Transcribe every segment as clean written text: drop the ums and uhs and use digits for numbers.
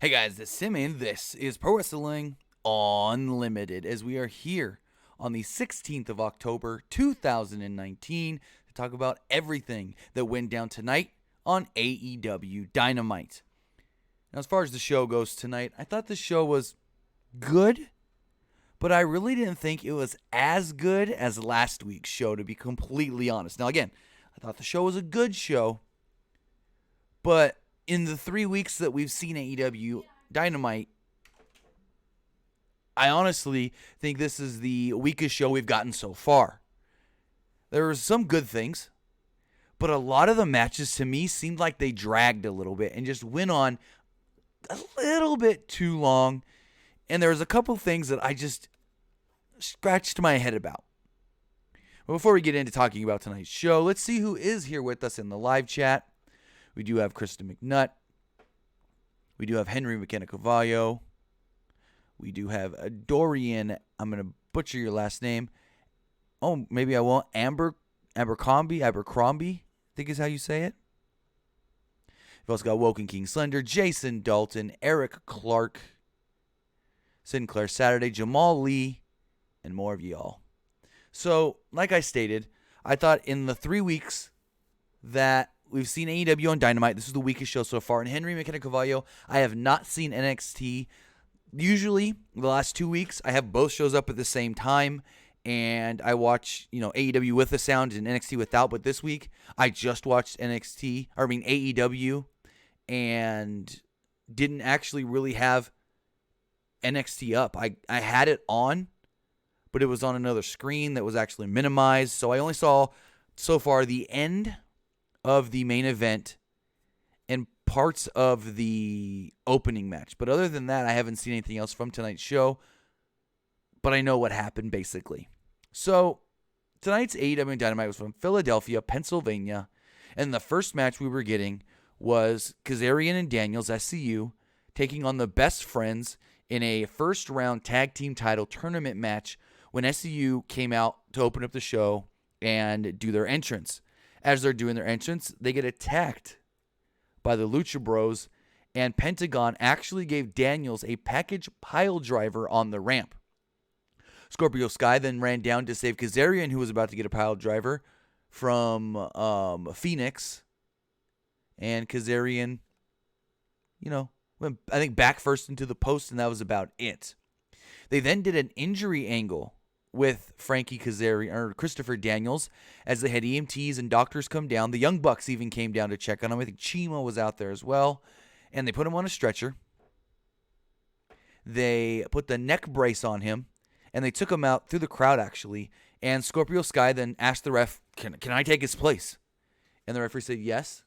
Hey guys, this is Simon. This is Pro Wrestling Unlimited as we are here on the 16th of October 2019 to talk about everything that went down tonight on AEW Dynamite. Now, as far as the show goes tonight, I thought the show was good, but I really didn't think it was as good as last week's show, to be completely honest. Now, again, I thought the show was a good show, but in the 3 weeks that we've seen AEW Dynamite, I honestly think this is the weakest show we've gotten so far. There were some good things, but a lot of the matches to me seemed like they dragged a little bit and just went on a little bit too long. And there was a couple things that I just scratched my head about. But before we get into talking about tonight's show, let's see who is here with us in the live chat. We do have Krista McNutt. We do have Henry McKenna-Cavallo. We do have Dorian, I'm going to butcher your last name. Oh, maybe I won't. Abercrombie, I think is how you say it. We've also got Woken King Slender, Jason Dalton, Eric Clark, Sinclair Saturday, Jamal Lee, and more of y'all. So, like I stated, I thought in the 3 weeks that we've seen AEW on Dynamite, this is the weakest show so far. And Henry McKenna-Cavallo, I have not seen NXT. Usually, the last 2 weeks, I have both shows up at the same time, and I watch, AEW with the sound and NXT without. But this week, I just watched AEW, and didn't actually really have NXT up. I had it on, but it was on another screen that was actually minimized. So I only saw, so far, the end of the main event and parts of the opening match. But other than that, I haven't seen anything else from tonight's show. But I know what happened, basically. So, tonight's AEW Dynamite was from Philadelphia, Pennsylvania. And the first match we were getting was Kazarian and Daniels, SCU, taking on the Best Friends in a first-round tag team title tournament match when SCU came out to open up the show and do their entrance. As they're doing their entrance, they get attacked by the Lucha Bros, and Pentagon actually gave Daniels a package pile driver on the ramp. Scorpio Sky then ran down to save Kazarian, who was about to get a pile driver from Phoenix. And Kazarian, went, I think, back first into the post, and that was about it. They then did an injury angle with Frankie Kazarian or Christopher Daniels as they had EMTs and doctors come down. The Young Bucks even came down to check on him. I think Chima was out there as well. And they put him on a stretcher. They put the neck brace on him, and they took him out through the crowd, actually. And Scorpio Sky then asked the ref, can I take his place? And the referee said yes.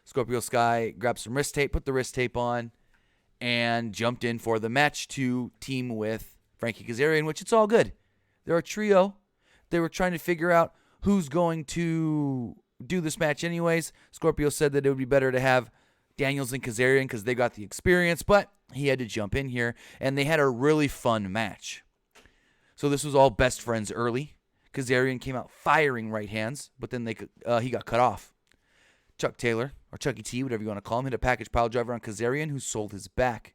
Scorpio Sky grabbed some wrist tape, put the wrist tape on, and jumped in for the match to team with Frankie Kazarian, which it's all good. They're a trio. They were trying to figure out who's going to do this match anyways. Scorpio said that it would be better to have Daniels and Kazarian because they got the experience, but he had to jump in here, and they had a really fun match. So this was all Best Friends early. Kazarian came out firing right hands, but then he got cut off. Chuck Taylor, or Chucky T, whatever you want to call him, hit a package pile driver on Kazarian, who sold his back.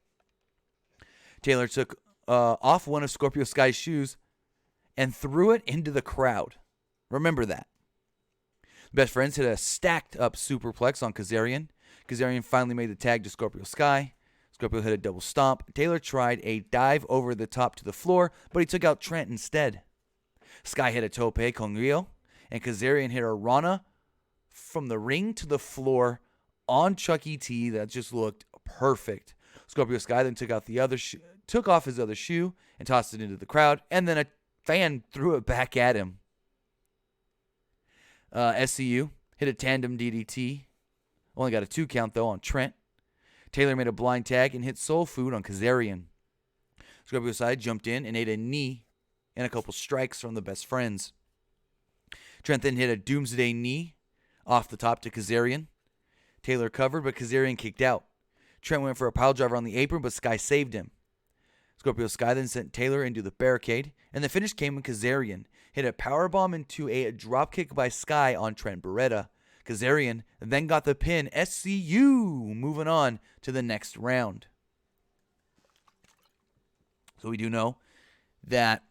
Taylor took off one of Scorpio Sky's shoes and threw it into the crowd. Remember that. Best Friends hit a stacked up superplex on Kazarian. Kazarian finally made the tag to Scorpio Sky. Scorpio hit a double stomp. Taylor tried a dive over the top to the floor, but he took out Trent instead. Sky hit a tope con Rio, and Kazarian hit a Rana from the ring to the floor on Chucky T. That just looked perfect. Scorpio Sky then took off his other shoe and tossed it into the crowd, and then a fan threw it back at him. SCU hit a tandem DDT. Only got a 2 count, though, on Trent. Taylor made a blind tag and hit Soul Food on Kazarian. Scorpio Sky jumped in and ate a knee and a couple strikes from the Best Friends. Trent then hit a Doomsday knee off the top to Kazarian. Taylor covered, but Kazarian kicked out. Trent went for a pile driver on the apron, but Sky saved him. Scorpio Sky then sent Taylor into the barricade, and the finish came when Kazarian hit a powerbomb into a dropkick by Sky on Trent Beretta. Kazarian then got the pin. SCU moving on to the next round. So we do know that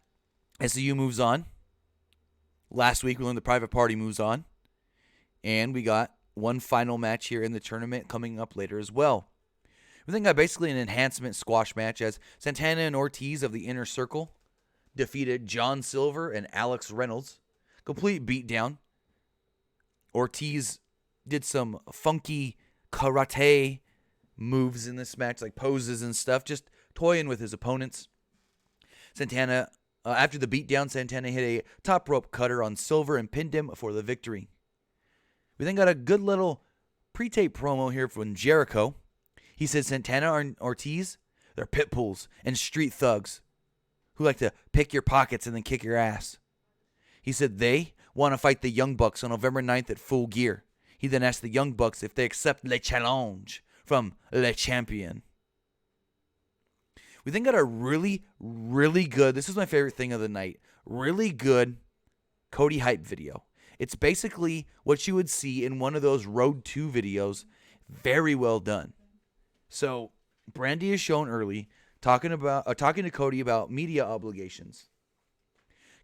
SCU moves on. Last week we learned the Private Party moves on. And we got one final match here in the tournament coming up later as well. We then got basically an enhancement squash match as Santana and Ortiz of the Inner Circle defeated John Silver and Alex Reynolds. Complete beatdown. Ortiz did some funky karate moves in this match, like poses and stuff, just toying with his opponents. Santana, after the beatdown, Santana hit a top rope cutter on Silver and pinned him for the victory. We then got a good little pre-tape promo here from Jericho. He said Santana and Ortiz, they're pit bulls and street thugs who like to pick your pockets and then kick your ass. He said they want to fight the Young Bucks on November 9th at Full Gear. He then asked the Young Bucks if they accept Le Challenge from Le Champion. We then got a really, really good, this is my favorite thing of the night, really good Cody hype video. It's basically what you would see in one of those Road 2 videos. Very well done. So, Brandy is shown early talking to Cody about media obligations.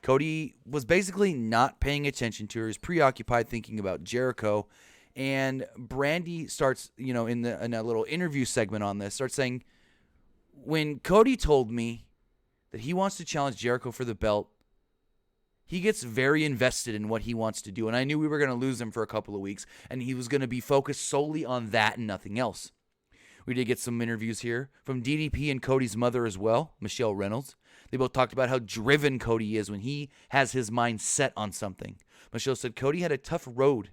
Cody was basically not paying attention to her. He was preoccupied thinking about Jericho. And Brandy starts, in a little interview segment on this, starts saying, when Cody told me that he wants to challenge Jericho for the belt, he gets very invested in what he wants to do. And I knew we were going to lose him for a couple of weeks, and he was going to be focused solely on that and nothing else. We did get some interviews here from DDP and Cody's mother as well, Michelle Reynolds. They both talked about how driven Cody is when he has his mind set on something. Michelle said Cody had a tough road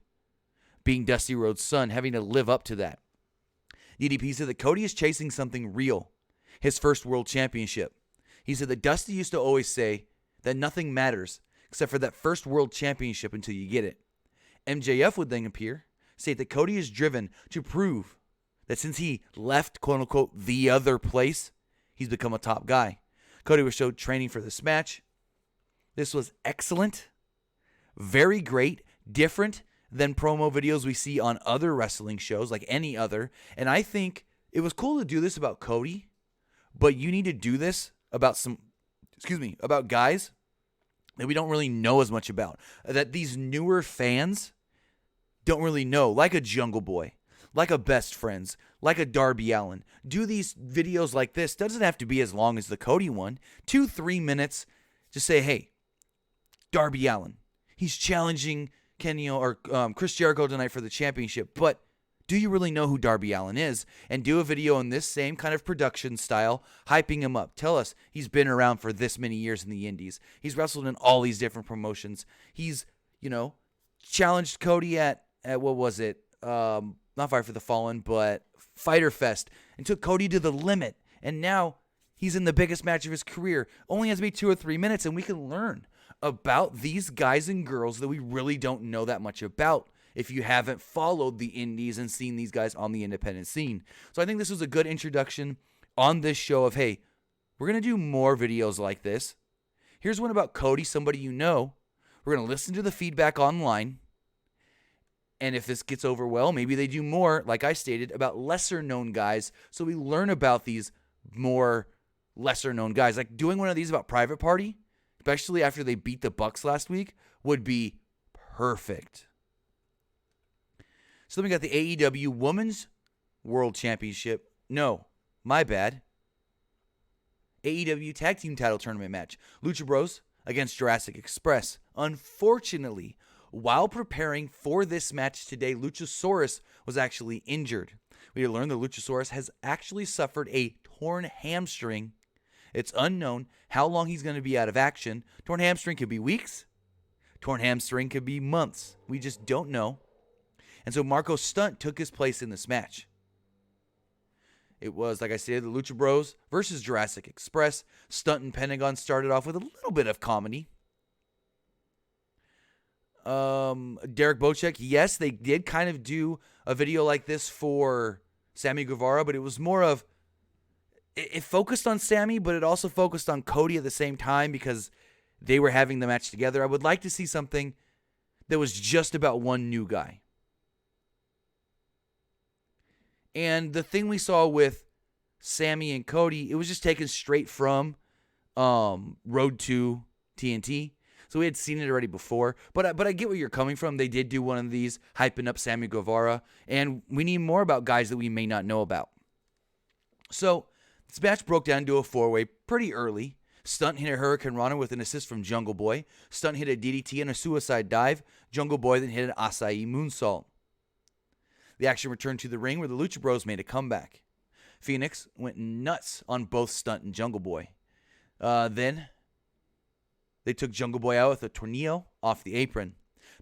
being Dusty Rhodes' son, having to live up to that. DDP said that Cody is chasing something real, his first world championship. He said that Dusty used to always say that nothing matters except for that first world championship until you get it. MJF would then appear, state that Cody is driven to prove that since he left, quote-unquote, the other place, he's become a top guy. Cody was showed training for this match. This was excellent, very great, different than promo videos we see on other wrestling shows, like any other. And I think it was cool to do this about Cody, but you need to do this about about guys that we don't really know as much about, that these newer fans don't really know, like a Jungle Boy, like a Best Friends, like a Darby Allin. Do these videos like this. Doesn't have to be as long as the Cody one. 2-3 minutes. Just say, hey, Darby Allin, he's challenging Chris Jericho tonight for the championship, but do you really know who Darby Allin is? And do a video in this same kind of production style, hyping him up. Tell us he's been around for this many years in the indies. He's wrestled in all these different promotions. He's, challenged Cody at what was it? Not Fight for the Fallen, but Fyter Fest, and took Cody to the limit. And now he's in the biggest match of his career. Only has to be 2 or 3 minutes, and we can learn about these guys and girls that we really don't know that much about if you haven't followed the indies and seen these guys on the independent scene. So I think this was a good introduction on this show of, hey, we're going to do more videos like this. Here's one about Cody, somebody you know. We're going to listen to the feedback online. And if this gets over well, maybe they do more, like I stated, about lesser-known guys, so we learn about these more lesser-known guys. Like doing one of these about Private Party, especially after they beat the Bucks last week, would be perfect. So then we got the AEW Women's World Championship. No, my bad. AEW Tag Team Title Tournament match. Lucha Bros against Jurassic Express. Unfortunately, while preparing for this match today, Luchasaurus was actually injured. We learned that Luchasaurus has actually suffered a torn hamstring. It's unknown how long he's going to be out of action. Torn hamstring could be weeks. Torn hamstring could be months. We just don't know. And so Marco Stunt took his place in this match. It was, like I said, the Lucha Bros versus Jurassic Express. Stunt and Pentagon started off with a little bit of comedy. Derek Bocek, yes, they did kind of do a video like this for Sammy Guevara, but it was more of, it focused on Sammy, but it also focused on Cody at the same time because they were having the match together. I would like to see something that was just about one new guy. And the thing we saw with Sammy and Cody, it was just taken straight from Road to TNT. So we had seen it already before, but I get where you're coming from. They did do one of these, hyping up Sammy Guevara, and we need more about guys that we may not know about. So this match broke down to a 4-way pretty early. Stunt hit a Hurricane Rana with an assist from Jungle Boy. Stunt hit a DDT and a suicide dive. Jungle Boy then hit an Acai moonsault. The action returned to the ring where the Lucha Bros made a comeback. Phoenix went nuts on both Stunt and Jungle Boy. Then they took Jungle Boy out with a tornillo off the apron.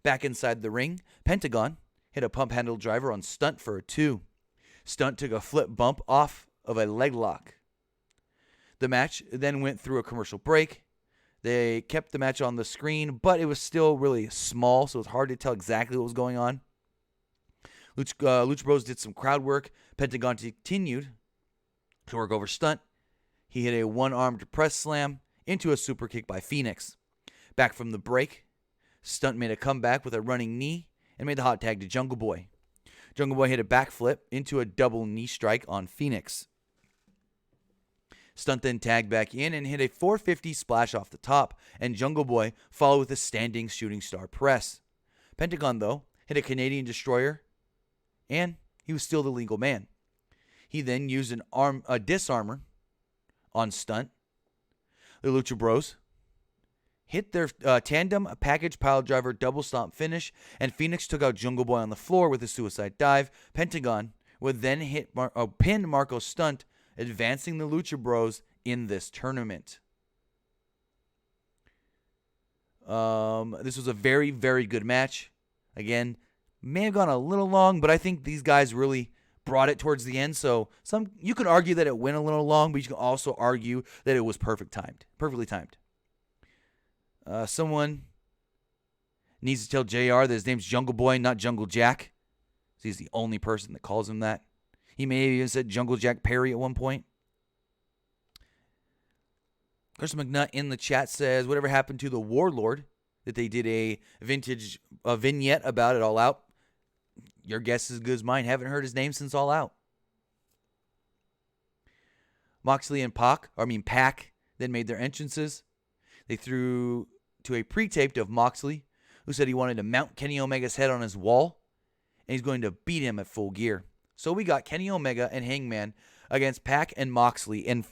Back inside the ring, Pentagon hit a pump handle driver on Stunt for a 2. Stunt took a flip bump off of a leg lock. The match then went through a commercial break. They kept the match on the screen, but it was still really small, so it's hard to tell exactly what was going on. Lucha Bros did some crowd work. Pentagon continued to work over Stunt. He hit a one-armed press slam into a super kick by Phoenix. Back from the break, Stunt made a comeback with a running knee and made the hot tag to Jungle Boy. Jungle Boy hit a backflip into a double knee strike on Phoenix. Stunt then tagged back in and hit a 450 splash off the top, and Jungle Boy followed with a standing shooting star press. Pentagon, though, hit a Canadian Destroyer, and he was still the legal man. He then used a disarmor on Stunt. The Lucha Bros hit their tandem package pile driver double stomp finish, and Phoenix took out Jungle Boy on the floor with a suicide dive. Pentagon would then pin Marco Stunt, advancing the Lucha Bros in this tournament. This was a very, very good match. Again, may have gone a little long, but I think these guys really brought it towards the end. So you could argue that it went a little long, but you can also argue that it was perfectly timed. Someone needs to tell JR that his name's Jungle Boy, not Jungle Jack. He's the only person that calls him that. He may have even said Jungle Jack Perry at one point. Chris McNutt in the chat says, whatever happened to the Warlord? That they did a vignette about it All Out. Your guess is as good as mine. Haven't heard his name since All Out. Moxley and Pac then made their entrances. They threw to a pre-taped of Moxley, who said he wanted to mount Kenny Omega's head on his wall, and he's going to beat him at Full Gear. So we got Kenny Omega and Hangman against Pac and Moxley, and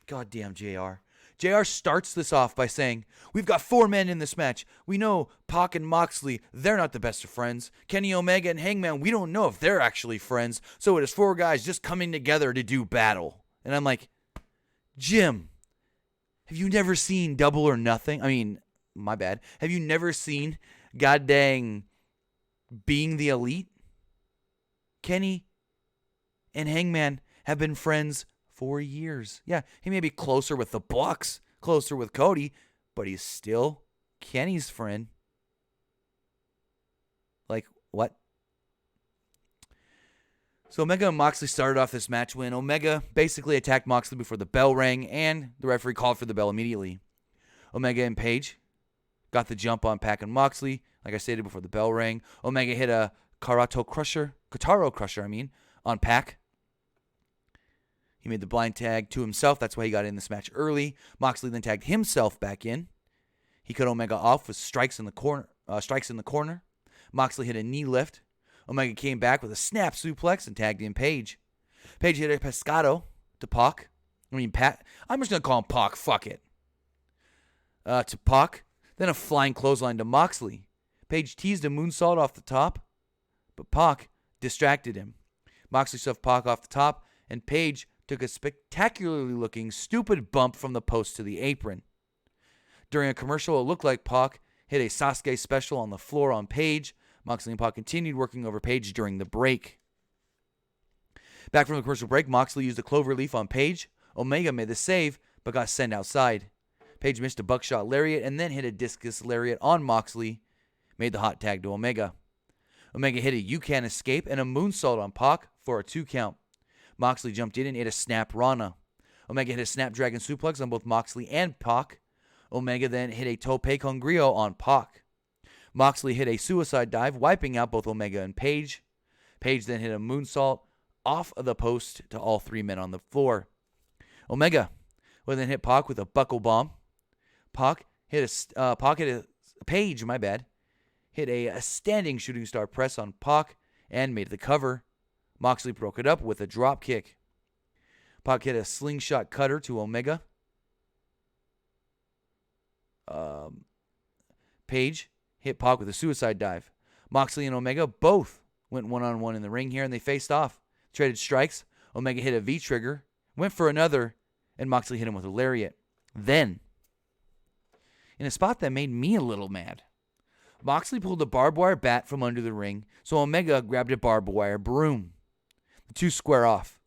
goddamn JR. JR starts this off by saying, we've got 4 men in this match. We know Pac and Moxley, they're not the best of friends. Kenny Omega and Hangman, we don't know if they're actually friends. So it is 4 guys just coming together to do battle. And I'm like, Jim, have you never seen Double or Nothing? I mean, my bad. Have you never seen god dang Being the Elite? Kenny and Hangman have been friends for years. Yeah, he may be closer with the Bucks, closer with Cody, but he's still Kenny's friend. Like, what? So Omega and Moxley started off this match when Omega basically attacked Moxley before the bell rang, and the referee called for the bell immediately. Omega and Page got the jump on Pac and Moxley, like I stated before the bell rang. Omega hit a Kataro Crusher, on Pac. He made the blind tag to himself. That's why he got in this match early. Moxley then tagged himself back in. He cut Omega off with strikes in the corner. Moxley hit a knee lift. Omega came back with a snap suplex and tagged in Page. Page hit a pescado to Pac. Pat. I'm just going to call him Pac. Fuck it. To Pac. Then a flying clothesline to Moxley. Page teased a moonsault off the top, but Pac distracted him. Moxley shoved Pac off the top, and Page took a spectacularly looking stupid bump from the post to the apron. During a commercial, it looked like Pac hit a Sasuke special on the floor on Page. Moxley and Pac continued working over Page during the break. Back from the commercial break, Moxley used a cloverleaf on Page. Omega made the save, but got sent outside. Page missed a buckshot lariat and then hit a discus lariat on Moxley. Made the hot tag to Omega. Omega hit a You-Can Escape and a moonsault on Pac for a 2 count. Moxley jumped in and hit a snap Rana. Omega hit a snapdragon suplex on both Moxley and Pac. Omega then hit a tope con Grillo on Pac. Moxley hit a suicide dive, wiping out both Omega and Page. Page then hit a moonsault off of the post to all 3 men on the floor. Omega who then hit Pac with a buckle bomb. Pac hit a Page, my bad, hit a standing shooting star press on Pac and made the cover. Moxley broke it up with a drop kick. Pac hit a slingshot cutter to Omega. Page hit Pac with a suicide dive. Moxley and Omega both went one-on-one in the ring here, and they faced off. Traded strikes. Omega hit a V-trigger, went for another, and Moxley hit him with a lariat. Then, in a spot that made me a little mad, Moxley pulled a barbed wire bat from under the ring, so Omega grabbed a barbed wire broom. The two square off.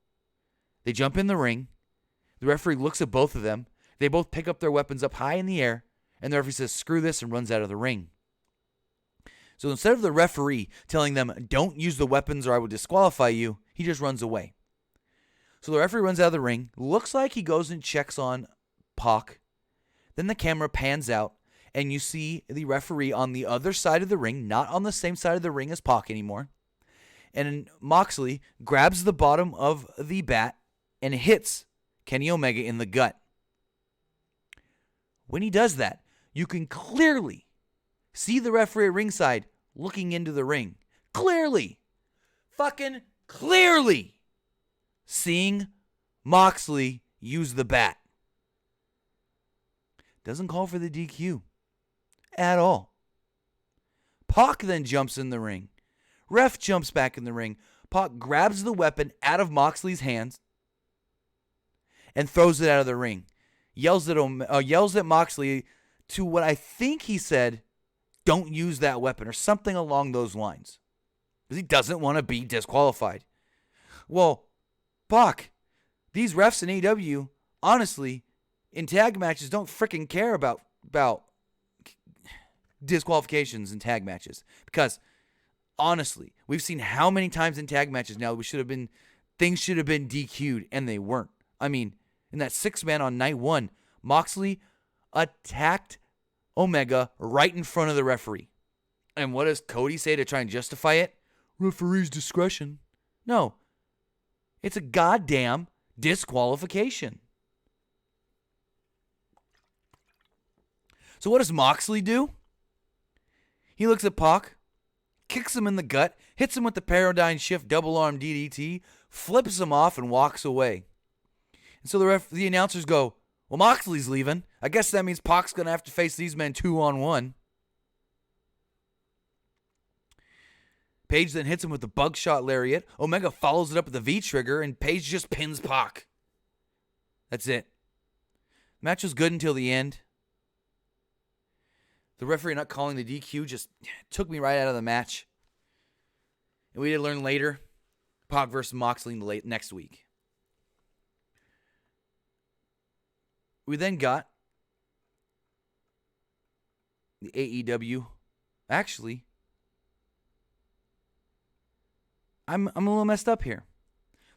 They jump in the ring. The referee looks at both of them. They both pick up their weapons up high in the air, and the referee says, "Screw this," and runs out of the ring. So instead of the referee telling them, "Don't use the weapons or I will disqualify you," he just runs away. So the referee runs out of the ring. Looks like he goes and checks on Pac. Then the camera pans out, and you see the referee on the other side of the ring, not on the same side of the ring as Pac anymore. And Moxley grabs the bottom of the bat and hits Kenny Omega in the gut. When he does that, you can clearly see the referee at ringside looking into the ring. Clearly. Fucking clearly. Seeing Moxley use the bat. Doesn't call for the DQ. At all. Pac then jumps in the ring. Ref jumps back in the ring. Pac grabs the weapon out of Moxley's hands and throws it out of the ring. Yells at Moxley to what I think he said, "Don't use that weapon," or something along those lines. Because he doesn't want to be disqualified. Well, Pac, these refs in AEW, honestly, in tag matches don't freaking care about disqualifications in tag matches. Because, honestly, we've seen how many times in tag matches now things should have been DQ'd, and they weren't. I mean, in that 6-man on night 1, Moxley attacked Omega right in front of the referee. And what does Cody say to try and justify it? Referee's discretion. No. It's a goddamn disqualification. So what does Moxley do? He looks at Pac, kicks him in the gut, hits him with the Paradigm Shift double arm DDT, flips him off, and walks away. And so the announcers go, "Well, Moxley's leaving. I guess that means Pac's going to have to face these men 2-on-1. Page then hits him with the bugshot lariat. Omega follows it up with the V-trigger, and Page just pins Pac. That's it. Match was good until the end. The referee not calling the DQ just took me right out of the match. And we did learn later, Pac versus Moxley next week. We then got the AEW. Actually, I'm a little messed up here.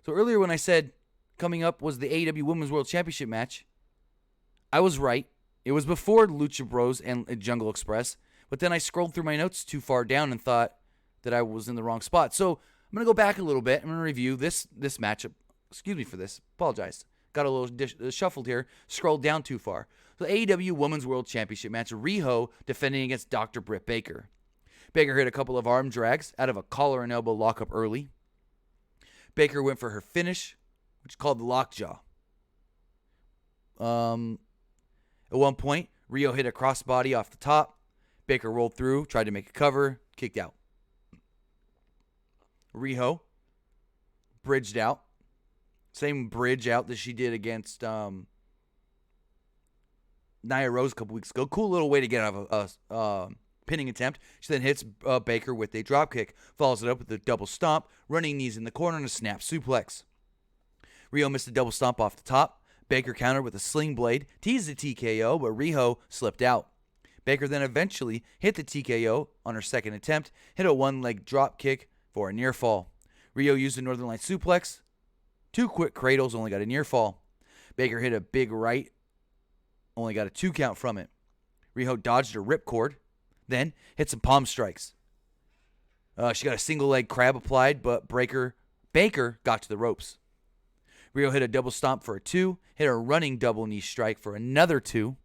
So earlier when I said coming up was the AEW Women's World Championship match, I was right. It was before Lucha Bros and Jungle Express, but then I scrolled through my notes too far down and thought that I was in the wrong spot. So I'm going to go back a little bit. I'm going to review this matchup. Excuse me for this. Apologize. Got a little shuffled here. Scrolled down too far. So AEW Women's World Championship match. Rijo defending against Dr. Britt Baker. Baker hit a couple of arm drags out of a collar and elbow lockup early. Baker went for her finish, which is called the lockjaw. At one point, Rijo hit a crossbody off the top. Baker rolled through, tried to make a cover, kicked out. Rijo bridged out. Same bridge out that she did against Nia Rose a couple weeks ago. Cool little way to get out of a pinning attempt. She then hits Baker with a dropkick. Follows it up with a double stomp. Running knees in the corner and a snap suplex. Rijo missed a double stomp off the top. Baker countered with a sling blade, teased the TKO, but Rijo slipped out. Baker then eventually hit the TKO on her second attempt, hit a one-leg drop kick for a near fall. Rijo used a Northern Light suplex. 2 quick cradles, only got a near fall. Baker hit a big right, only got a 2 count from it. Rijo dodged a ripcord, then hit some palm strikes. She got a single leg crab applied, but Baker got to the ropes. Rijo hit a double stomp for a 2, hit a running double knee strike for another 2.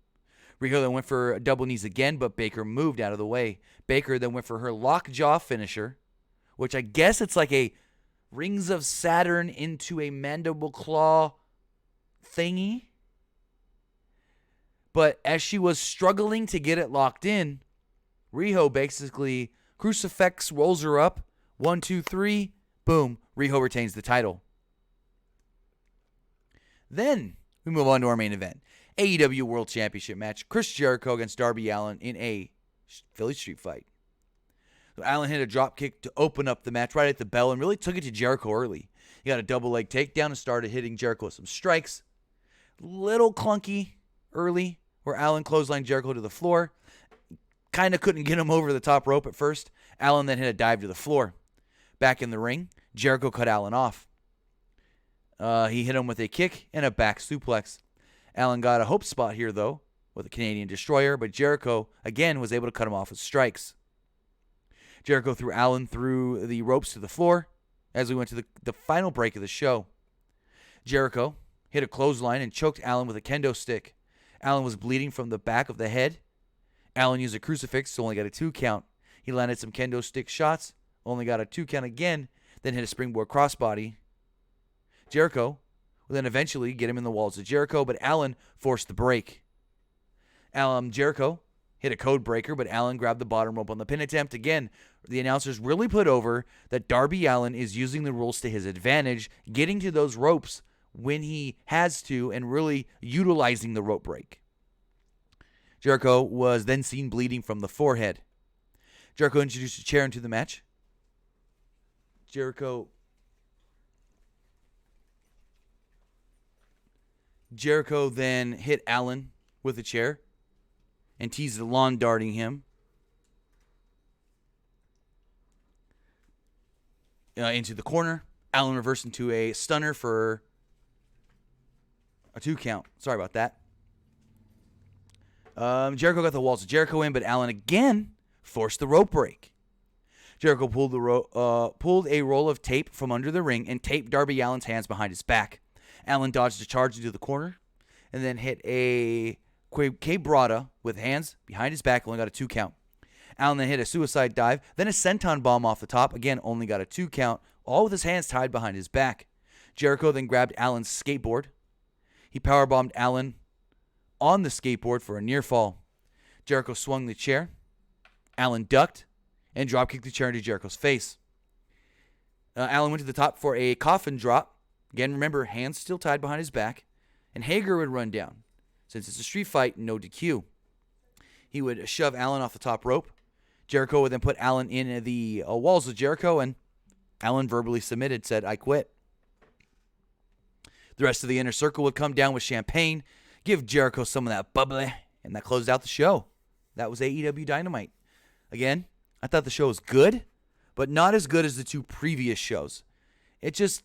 Rijo then went for double knees again, but Baker moved out of the way. Baker then went for her lockjaw finisher, which I guess it's like a Rings of Saturn into a mandible claw thingy. But as she was struggling to get it locked in, Rijo basically crucifix rolls her up. 1, 2, 3. Boom. Rijo retains the title. Then we move on to our main event. AEW World Championship match. Chris Jericho against Darby Allin in a Philly Street fight. So Allin hit a drop kick to open up the match right at the bell and really took it to Jericho early. He got a double leg takedown and started hitting Jericho with some strikes. Little clunky early where Allin clotheslined Jericho to the floor. Kind of couldn't get him over the top rope at first. Allin then hit a dive to the floor. Back in the ring, Jericho cut Allin off. He hit him with a kick and a back suplex. Allin got a hope spot here, though, with a Canadian Destroyer, but Jericho, again, was able to cut him off with strikes. Jericho threw Allin through the ropes to the floor as we went to the final break of the show. Jericho hit a clothesline and choked Allin with a kendo stick. Allin was bleeding from the back of the head. Allin used a crucifix, so only got a 2 count. He landed some kendo stick shots, only got a 2 count again, then hit a springboard crossbody. Jericho will then eventually get him in the walls of Jericho, but Allin forced the break. Jericho hit a code breaker, but Allin grabbed the bottom rope on the pin attempt. Again, the announcers really put over that Darby Allin is using the rules to his advantage, getting to those ropes when he has to, and really utilizing the rope break. Jericho was then seen bleeding from the forehead. Jericho introduced a chair into the match. Jericho then hit Allin with a chair and teased the lawn darting him into the corner. Allin reversed into a stunner for a 2 count. Sorry about that. Jericho got the walls of Jericho in, but Allin again forced the rope break. Jericho pulled a roll of tape from under the ring and taped Darby Allin's hands behind his back. Allin dodged a charge into the corner and then hit a quebrada with hands behind his back, only got a 2 count. Allin then hit a suicide dive, then a senton bomb off the top, again only got a 2 count, all with his hands tied behind his back. Jericho then grabbed Allin's skateboard. He powerbombed Allin on the skateboard for a near fall. Jericho swung the chair. Allin ducked and dropkicked the chair into Jericho's face. Allin went to the top for a coffin drop. Again, remember, hands still tied behind his back. And Hager would run down. Since it's a street fight, no DQ. He would shove Allin off the top rope. Jericho would then put Allin in the walls of Jericho, and Allin verbally submitted, said, "I quit." The rest of the inner circle would come down with champagne, give Jericho some of that bubbly, and that closed out the show. That was AEW Dynamite. Again, I thought the show was good, but not as good as the 2 previous shows. It just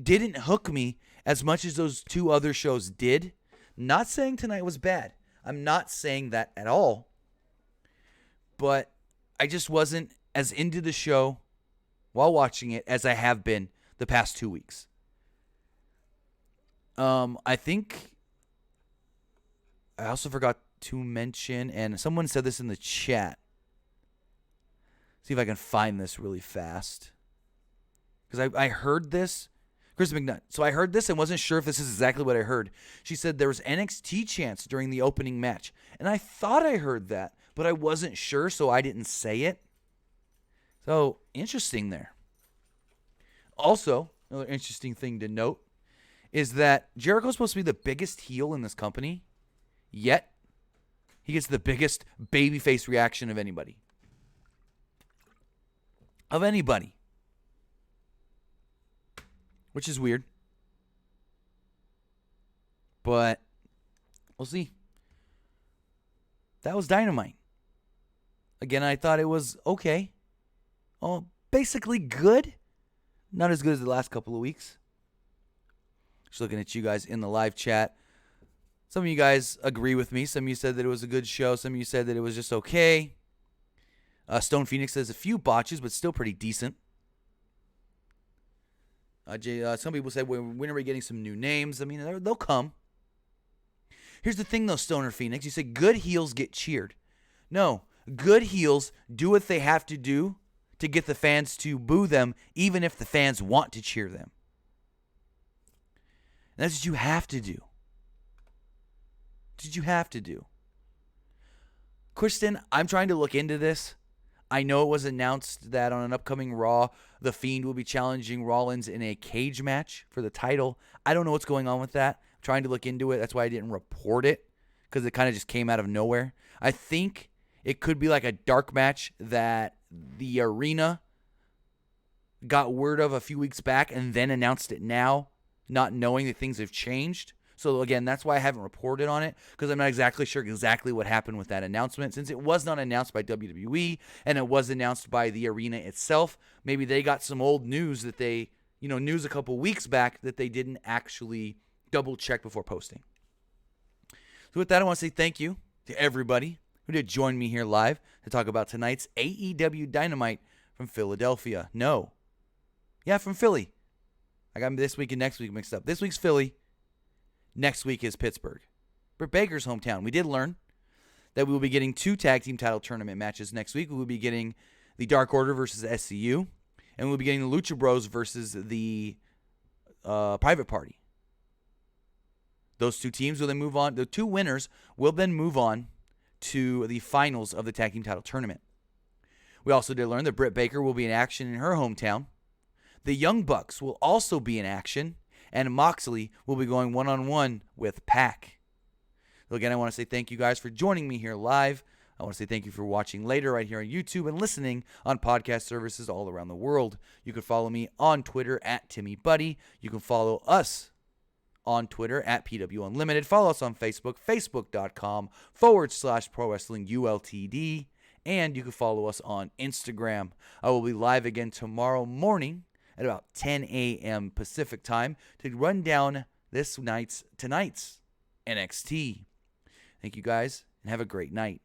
didn't hook me as much as those 2 other shows did. Not saying tonight was bad. I'm not saying that at all. But I just wasn't as into the show while watching it as I have been the past 2 weeks. I think I also forgot to mention, and someone said this in the chat. See if I can find this really fast. Because I heard this. Chris McNutt. So I heard this and wasn't sure if this is exactly what I heard. She said there was NXT chants during the opening match. And I thought I heard that, but I wasn't sure, so I didn't say it. So, interesting there. Also, another interesting thing to note is that Jericho's supposed to be the biggest heel in this company, yet he gets the biggest babyface reaction of anybody. Of anybody. Which is weird. But we'll see. That was Dynamite. Again, I thought it was okay. Oh, basically good. Not as good as the last couple of weeks. Just looking at you guys in the live chat. Some of you guys agree with me. Some of you said that it was a good show. Some of you said that it was just okay. Stone Phoenix says a few botches, but still pretty decent. Some people said, when are we getting some new names? I mean, they'll come. Here's the thing, though, Stoner Phoenix. You say good heels get cheered. No, good heels do what they have to do to get the fans to boo them, even if the fans want to cheer them. And that's what you have to do. That's what you have to do. Kristen, I'm trying to look into this. I know it was announced that on an upcoming Raw, The Fiend will be challenging Rollins in a cage match for the title. I don't know what's going on with that. I'm trying to look into it. That's why I didn't report it, because it kind of just came out of nowhere. I think it could be like a dark match that the arena got word of a few weeks back and then announced it now, not knowing that things have changed. So, again, that's why I haven't reported on it, because I'm not exactly sure exactly what happened with that announcement. Since it was not announced by WWE and it was announced by the arena itself, maybe they got some old news that news a couple weeks back that they didn't actually double check before posting. So, with that, I want to say thank you to everybody who did join me here live to talk about tonight's AEW Dynamite from Philadelphia. From Philly. I got this week and next week mixed up. This week's Philly. Next week is Pittsburgh. Britt Baker's hometown. We did learn that we will be getting 2 tag team title tournament matches next week. We will be getting the Dark Order versus SCU, and we'll be getting the Lucha Bros versus the Private Party. Those 2 teams will then move on. The 2 winners will then move on to the finals of the tag team title tournament. We also did learn that Britt Baker will be in action in her hometown. The Young Bucks will also be in action, and Moxley will be going one-on-one with Pac. So again, I want to say thank you guys for joining me here live. I want to say thank you for watching later right here on YouTube and listening on podcast services all around the world. You can follow me on Twitter at TimmyBuddy. You can follow us on Twitter at PWUnlimited. Follow us on Facebook, facebook.com/Pro Wrestling ULTD. And you can follow us on Instagram. I will be live again tomorrow morning at about 10 a.m. Pacific time to run down tonight's NXT. Thank you guys, and have a great night.